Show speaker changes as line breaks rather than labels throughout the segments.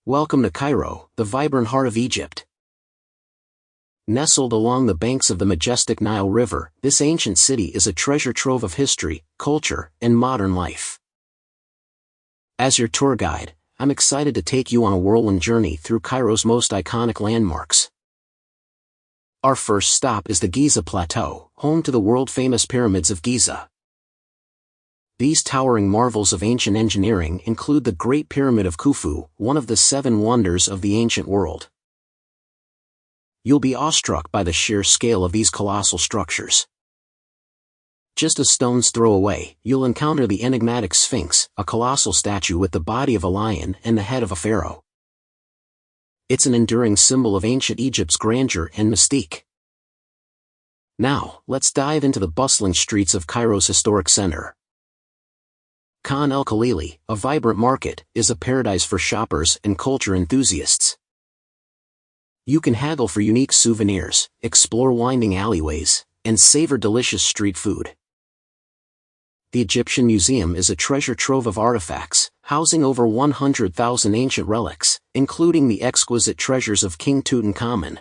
Welcome to Cairo, the vibrant heart of Egypt. Nestled along the banks of the majestic Nile River, this ancient city is a treasure trove of history, culture, and modern life. As your tour guide, I'm excited to take you on a whirlwind journey through Cairo's most iconic landmarks. Our first stop is the Giza Plateau, home to the world-famous pyramids of Giza. These towering marvels of ancient engineering include the Great Pyramid of Khufu, one of the 7 wonders of the ancient world. You'll be awestruck by the sheer scale of these colossal structures. Just a stone's throw away, you'll encounter the enigmatic Sphinx, a colossal statue with the body of a lion and the head of a pharaoh. It's an enduring symbol of ancient Egypt's grandeur and mystique. Now, let's dive into the bustling streets of Cairo's historic center. Khan el-Khalili, a vibrant market, is a paradise for shoppers and culture enthusiasts. You can haggle for unique souvenirs, explore winding alleyways, and savor delicious street food. The Egyptian Museum is a treasure trove of artifacts, housing over 100,000 ancient relics, including the exquisite treasures of King Tutankhamun.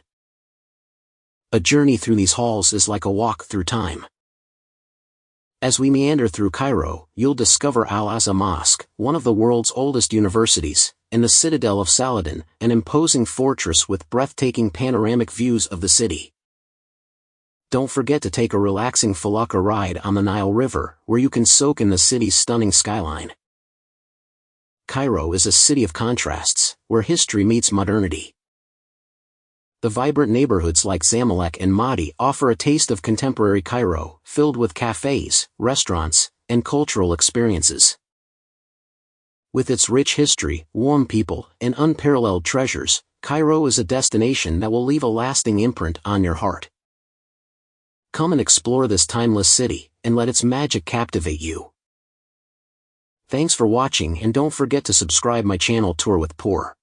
A journey through these halls is like a walk through time. As we meander through Cairo, you'll discover Al-Azhar Mosque, one of the world's oldest universities, and the Citadel of Saladin, an imposing fortress with breathtaking panoramic views of the city. Don't forget to take a relaxing felucca ride on the Nile River, where you can soak in the city's stunning skyline. Cairo is a city of contrasts, where history meets modernity. The vibrant neighborhoods like Zamalek and Mahdi offer a taste of contemporary Cairo, filled with cafes, restaurants, and cultural experiences. With its rich history, warm people, and unparalleled treasures, Cairo is a destination that will leave a lasting imprint on your heart. Come and explore this timeless city, and let its magic captivate you. Thanks for watching, and don't forget to subscribe my channel Tour with Pour.